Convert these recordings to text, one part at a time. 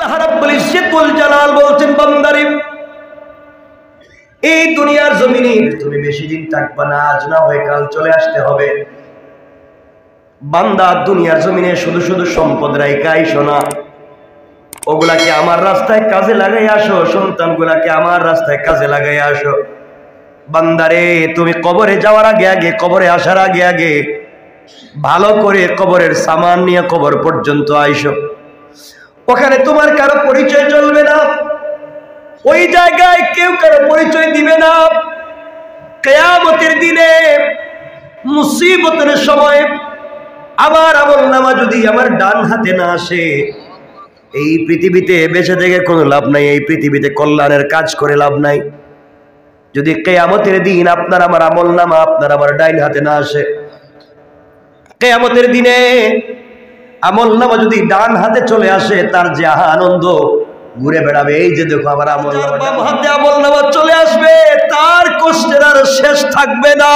আল্লাহ রাব্বুল ইজ্জতুল জালাল বলছেন, বান্দারে এই দুনিয়ার জমিনে তুমি বেশি দিন থাকবা না, আজ না হয় কাল চলে আসতে হবে। বান্দা দুনিয়ার জমিনে শুধু শুধু সম্পদ রাইখা আইসো না, ওগুলাকে আমার রাস্তায় কাজে লাগাই আসো, সন্তানগুলাকে আমার রাস্তায় কাজে লাগাই আসো। বান্দারে তুমি কবরে যাওয়ার আগে আগে, কবরে আসার আগে আগে ভালো করে কবরের সামান নিয়ে কবর পর্যন্ত আইসো। ওখানে তোমার কারো পরিচয় চলবে না, ওই জায়গায় কেউ কারো পরিচয় দিবে না। কিয়ামতের দিনে মুসিবতের সময় আমার আমলনামা যদি আমার ডান হাতে না আসে, এই পৃথিবীতে বেঁচে থেকে কোনো লাভ নাই, এই পৃথিবীতে কল্যাণের কাজ করে লাভ নাই। যদি কিয়ামতের দিন আপনার আমার আমলনামা আপনার আমার ডাইন হাতে না আসে, কিয়ামতের দিনে আমলনামা যদি ডান হাতে চলে আসে, তার যে আনন্দ ঘুরে বেড়াবে, এই যে দেখো আমার আমলনামা বাম হাতে আমলনামা চলে আসবে, তার কষ্টের আর শেষ থাকবে না।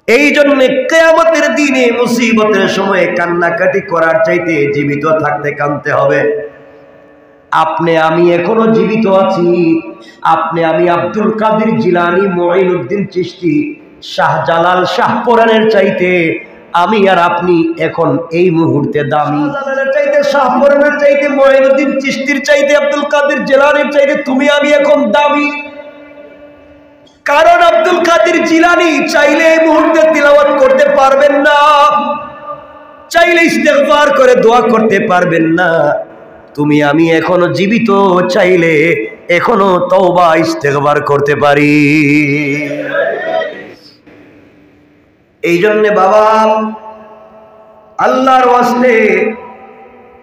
এই জন্য কিয়ামতের দিনে মুসিবতের সময় কান্নাকাটি করার চাইতে জীবিত থাকতে কাঁদতে হবে। আপনি আমি এখনো জীবিত আছি, আপনি আমি আব্দুল কাদের জিলানী, মুঈনুদ্দিন চিশতি, শাহজালাল, শাহপরানের চাইতে আমি আর আপনি এখন এই মুহূর্তে দামি। শাহজালালের চাইতে, শাহপরানের চাইতে, মুঈনুদ্দিন চিশতির চাইতে, আব্দুল কাদের জিলানীর চাইতে তুমি আমি এখন দামি। কারণ আব্দুল কাদের জিলানী চাইলে এই মুহূর্তে তিলাওয়াত করতে পারবেন না, চাইলে ইস্তেগফার করে দোয়া করতে পারবেন না। তুমি আমি এখনো জীবিত, চাইলে এখনো তওবা ইস্তেগফার করতে পারি। এই জন্য বাবা, আল্লাহর ওয়াস্তে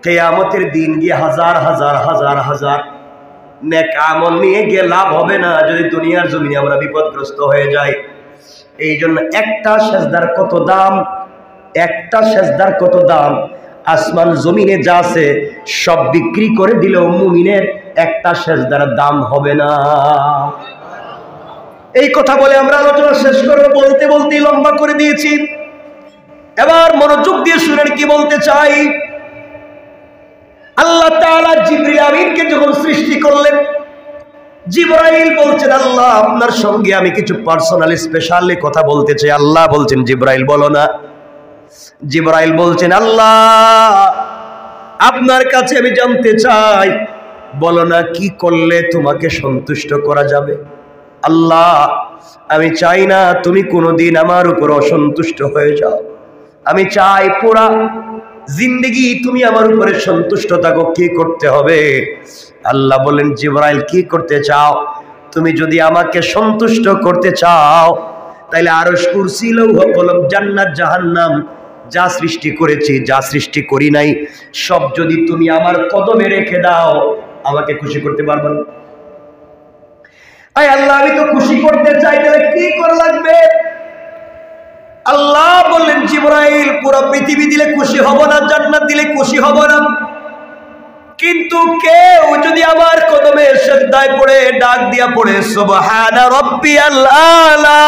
কিয়ামতের দিন গিয়ে হাজার হাজার হাজার হাজার নেক আমল নিয়ে গিয়ে লাভ হবে না যদি দুনিয়ার জমিনে আমরা বিপদগ্রস্ত হয়ে যাই। এই জন্য একটা সেজদার কত দাম, একটা সেজদার কত দাম, আসমান জমিনে যা আছে সব বিক্রি করে দিলেও মুমিনের একটা সেজদার দাম হবে না। এই কথা বলে আমরা আলোচনা শেষ করব, বলতে বলতে লম্বা করে দিয়েছি। এবার মনোযোগ দিয়ে শুনেন কি বলতে চাই। আল্লাহ তাআলা জিবরিল আমিনকে যখন সৃষ্টি করলেন, জিবরাইল বলছেন, আল্লাহ আপনার সঙ্গে আমি কিছু পার্সোনালি স্পেশালি কথা বলতে চাই। আল্লাহ বলছেন, জিবরাইল বলো না। জিবরাইল বলছেন, আল্লাহ আপনার কাছে আমি জানতে চাই, বলো না কি করলে তোমাকে সন্তুষ্ট করা যাবে। আল্লাহ আমি চাই না তুমি কোনোদিন আমার উপর অসন্তুষ্ট হয়ে যাও, আমি চাই পুরা জিন্দেগি তুমি আমার উপরে সন্তুষ্ট থাকো। কি করতে হবে? আল্লাহ বলেন, জিবরাইল কি করতে চাও? তুমি যদি আমাকে সন্তুষ্ট করতে চাও, তাইলে আরশ, কুরসি, লৌহ কলম, জান্নাত, জাহান্নাম, যা সৃষ্টি করেছি যা সৃষ্টি করি নাই, সব যদি তুমি আমার কদমে রেখে দাও, আমাকে খুশি করতে পারবে না। আয় আল্লাহ, আমি তো খুশি করতে চাই, তাহলে কি করা লাগবে? আল্লাহ বললেন, জিবরাইল পুরো পৃথিবী দিলে খুশি হব না, জান্নাত দিলে খুশি হব না, কিন্তু কেউ যদি আমার কদমে সিজদায় পড়ে ডাক দিয়া পড়ে সুবহানা রাব্বিয়াল আলা,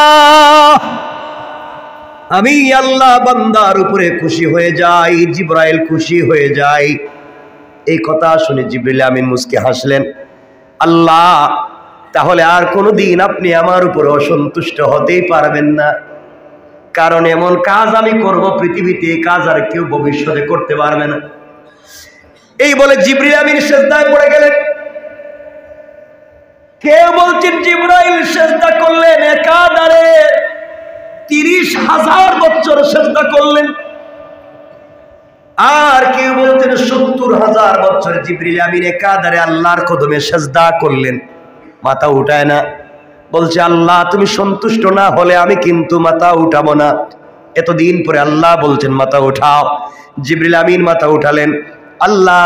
আমি আল্লাহ বান্দার উপরে খুশি হয়ে যাই, জিবরাইল খুশি হয়ে যায়। এই কথা শুনে জিবরিল আমিন মুস্কি হাসলেন। আল্লাহ তাহলে আর কোনোদিন আপনি আমার উপরে অসন্তুষ্ট হতেই পারবেন না, কারণ এমন কাজ আমি করব পৃথিবীতে, এই কাজ আর কেউ ভবিষ্যতে করতে পারবে না। এই বলে জিবরিল আমিন সিজদায় পড়ে গেলেন। কেউ বলছেন জিবরাইল সিজদা করলেন একাধারে 30,000 বছর সিজদা করলেন, আর কেউ বলছেন 70,000 বছর জিবরিল আমিন একাধারে আল্লাহর কদমে সিজদা করলেন। মাথা উঠায় না, বলছে, আল্লাহ তুমি সন্তুষ্ট না হলে আমি কিন্তু মাথা উঠাবো না। এতদিন পরে আল্লাহ বলছেন মাথা উঠাও। জিবরিল আমিন মাথা উঠালেন। আল্লাহ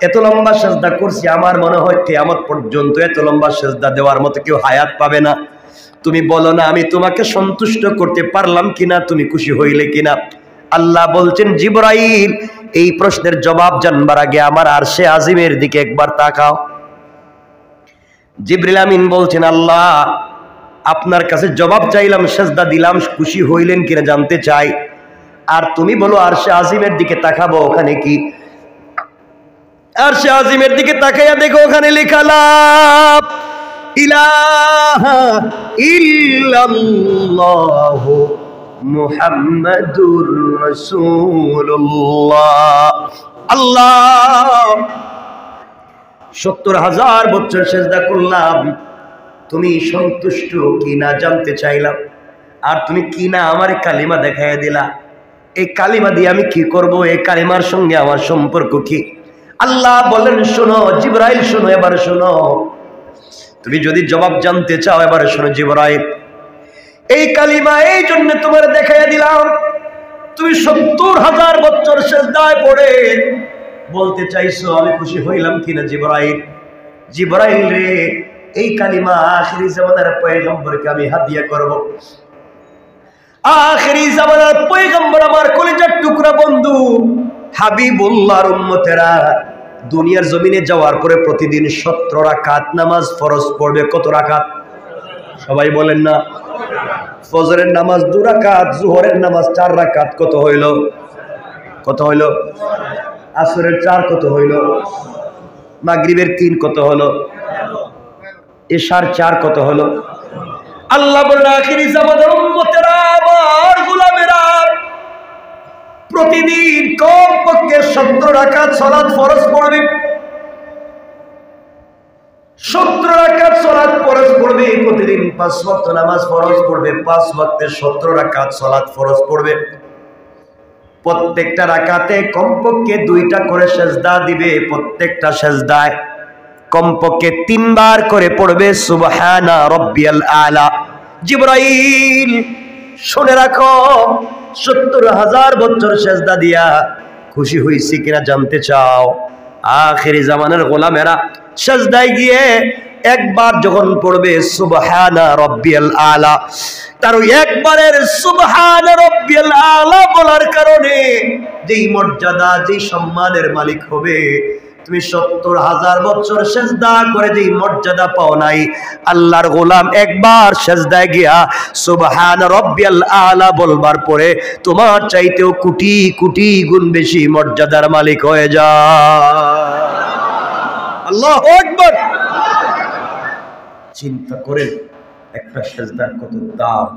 এত লম্বা সিজদা করছি, আমার মনে হয় কিয়ামত পর্যন্ত এত লম্বা সিজদা দেওয়ার মতো কেউ হায়াত পাবে না। তুমি বলো না আমি তোমাকে সন্তুষ্ট করতে পারলাম কিনা, তুমি খুশি হইলে কিনা। আল্লাহ বলছেন, জিবরাইল এই প্রশ্নের জবাব জানবার আগে আমার আরশে আজিমের দিকে একবার তাকাও। জিবরিল আমিন বলছেন, আল্লাহ আপনার কাছে জবাব চাইলাম, সিজদা দিলাম, খুশি হইলেন কিনা জানতে চাই, আর তুমি বলো আরশে আজিমের দিকে তাকাবো, ওখানে কি? আরশে আজিমের দিকে তাকাইয়া দেখো ওখানে লেখা লা ইলাহা ইল্লাল্লাহু মুহাম্মাদুর রাসূলুল্লাহ। আল্লাহ ৭০,০০০ বছর সেজদা করলাম, তুমি সন্তুষ্ট কিনা জানতে চাইলাম, আর তুমি কিনা আমার কালিমা দেখাইয়া দিলা। এই কালিমা দিয়ে আমি কি করব? এই কালিমার সঙ্গে আমার সম্পর্ক কি? আল্লাহ বলেন শোনো জিবরাইল, শোনো, এবার শোনো, তুমি যদি জবাব জানতে চাও এবার শোনো জিবরাইল, এই কালিমা এই জন্য তোমার দেখাইয়া দিলাম, তুমি ৭০,০০০ বছর সেজদায় পড়ে বলতে চাইছো আমি খুশি হইলাম কিনা জিবরাইল। জিবরাইল রে, এই কালিমা আখিরি জামানার পয়গম্বরকে আমি হাদিয়া করব। আখিরি জামানার পয়গম্বর আমার কলিজার টুকরা বন্ধু হাবিবুল্লাহর উম্মতেরা দুনিয়ার জমিনে যাওয়ার পরে প্রতিদিন ১৭ রাকাত নামাজ ফরজ পড়বে। কত রাকাত? সবাই বলেন না। ফজরের নামাজ ২ রাকাত, যোহরের নামাজ ৪ রাকাত। কত হইল? কত হইল? আসরের ৪ কত হইল? মাগরিবের ৩ কত হলো? এশার ৪ কত হলো? আল্লাহ বলেন আখিরি জামানার উম্মতেরা আমার গোলামেরা প্রতিদিন কমপক্ষে ৭০ রাকাত সালাত ফরজ পড়বে। ৭০ রাকাত সালাত ফরজ পড়বে, প্রতিদিন ৫ ওয়াক্ত নামাজ ফরজ পড়বে, ৫ ওয়াক্তে ৭০ রাকাত সালাত ফরজ পড়বে। প্রত্যেকটা রাকাতে কমপক্ষে ২টা করে সেজদা দিবে, প্রত্যেকটা সেজদায় কমপক্ষে ৩ বার করে পড়বে সুবহানা রাব্বিয়াল আলা। জিবরাইল শুনে রাখো, ৭০,০০০ বছর সেজদা দিয়া খুশি হইছি কিনা জানতে চাও? আখিরি জামানের গোলামেরা সেজদায় গিয়ে একবার যখন পড়বে সুবহানা রাব্বিয়াল আলা, তার একবারের সুবহানা রাব্বিয়াল আলা বলার কারণে যেই মর্যাদা, যেই সম্মানের মালিক হবে, তুমি ৭০,০০০ বছর সেজদা করে যেই মর্যাদা পাও নাই, আল্লাহর গোলাম একবার সেজদায় গিয়া সুবহানা রাব্বিয়াল আলা বলবার পরে তোমার চাইতেও কোটি কোটি গুণ বেশি মর্যাদার মালিক হয়ে যায়। আল্লাহু আকবার। চিন্তা করেন একটা সেজদার কত দাম।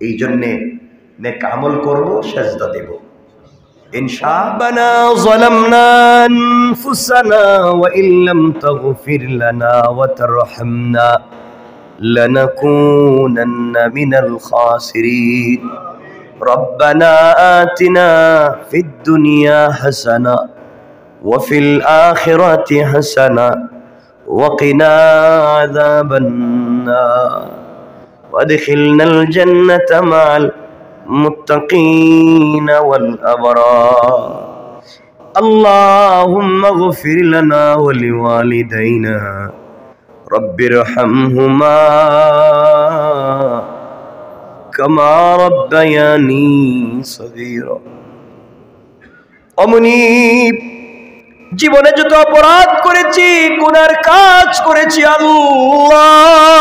এই জন্যে নেক আমল করব, সেজদা দেব ইনশাআল্লাহ। যালামনা আনফুসানা ওয়া ইল্লাম তাগফির লানা ওয়া তারহামনা লানাকুনান্না মিনাল খাসিরিন। রব্বানা আতিনা ফিদ দুনিয়া হাসানা ওয়া ফিল আখিরাতি হাসানা ওয়া কিনা আযাবান নার ওয়াদখিলনাল জান্নাতা মা'আল মুত্তাকিন ওয়াল আবরার। আল্লাহুম্মা গফির লানা ওয়া লিওয়ালিদাইনা রব্বিরহামহুমা কামা রাব্বায়ানি সগীরা। অমনিব জীবনে যত অপরাধ করেছি, গুনার কাজ করেছি, আল্লাহ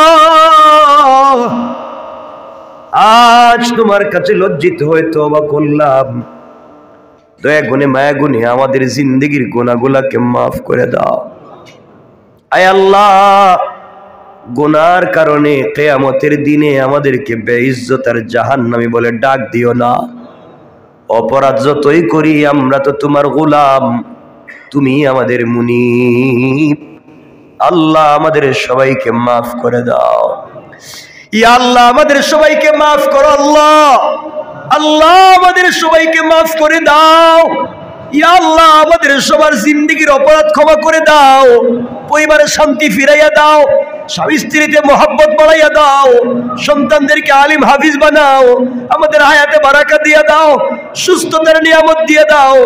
আজ তোমার কাছে লজ্জিত হয়ে তওবা করলাম। দয়া গুণে মায়া গুণে আমাদের জিন্দেগির গুনাহগুলোকে মাফ করে দাও। আয় আল্লাহ, গুনার কারণে কিয়ামতের দিনে আমাদেরকে বেইজ্জত আর জাহান্নামী বলে ডাক দিও না। অপরাধ যতই করি আমরা তো তোমার গোলাম, তুমি আমাদের মুনিব। আল্লাহ আমাদের সবাইকে মাফ করে দাও। ইয়া আল্লাহ আমাদের সবাইকে মাফ করো। আল্লাহ আল্লাহ আমাদের সবাইকে মাফ করে দাও। ইয়া আল্লাহ আমাদের সবার জিন্দেগির অপরাধ ক্ষমা করে দাও। পরিবারে শান্তি ফিরাইয়া দাও, স্বামী স্ত্রীতে মহব্বত বাড়াইয়া দাও, সন্তানদেরকে আলিম হাফিজ বানাও, আমাদের হায়াতে বারাকা দিয়ে দাও, সুস্থতার নিয়ামত দিয়ে দাও,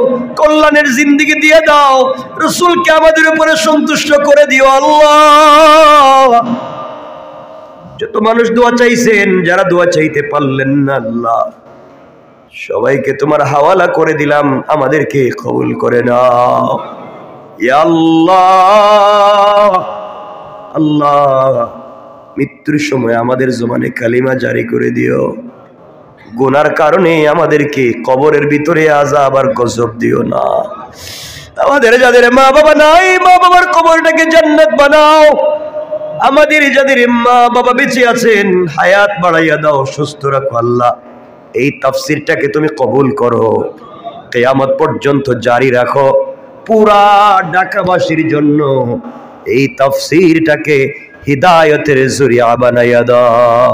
কল্যাণের জিন্দেগি দিয়ে দাও। রাসূলকে আমাদের উপরে সন্তুষ্ট করে দিও। আল্লাহ যত মানুষ দোয়া চাইছেন, যারা দোয়া চাইতে পারলেন না, আল্লাহ সবাইকে তোমার হাওয়ালা করে দিলাম, আমাদেরকে কবুল করে নাও। ইয়া আল্লাহ আল্লাহ মৃত্যুর সময় আমাদের জবানে কালিমা জারি করে দিও। গুনার কারণে আমাদেরকে কবরের ভিতরে আযাব আর গজব দিও না। আমাদের যাদের মা বাবা নাই, মা বাবার কবরটাকে জান্নাত বানাও। আমাদের যাদের মা বাবা বেঁচে আছেন, হায়াত বাড়াইয়া দাও, সুস্থ রাখো আল্লাহ। এই তাফসীরটাকে তুমি কবুল করো, কিয়ামত পর্যন্ত জারি রাখো। পুরা ঢাকাবাসীর জন্য এই তাফসীরটাকে হিদায়াতের জরিয়া বানাইয়া দাও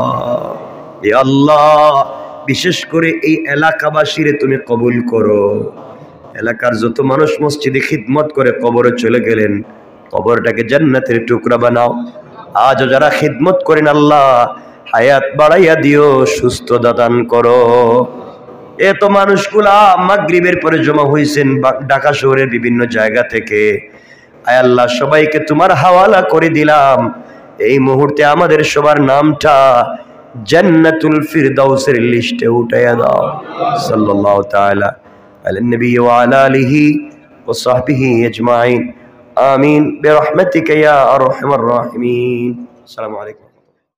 হে আল্লাহ। বিশেষ করে এই এলাকাবাসীরে তুমি কবুল করো। এলাকার যত মানুষ মসজিদে খিদমত করে কবরে চলে গেলেন, কবরটাকে জান্নাতের টুকরা বানাও। আজও যারা খিদমত করেন আল্লাহ, হায়াত বাড়াইয়া দিও, সুস্থতা দান করো। এত মানুষগুলা মাগরিবের পরে জমা হয়েছেন ঢাকা শহরের বিভিন্ন জায়গা থেকে। আয় আল্লাহ, সবাইকে তোমার হাওয়ালা করে দিলাম। এই মুহূর্তে আমাদের সবার নামটা জান্নাতুল ফিরদাউসের লিস্টে উঠাইয়া দাও। সাল্লাল্লাহু তাআলা আলা নবী ওয়া আলা আলিহি ওয়া সাহবিহি আজমাইন। আমিন বিরহমাতিকা ইয়া আরহামার রাহিমিন। আসসালামু আলাইকুম।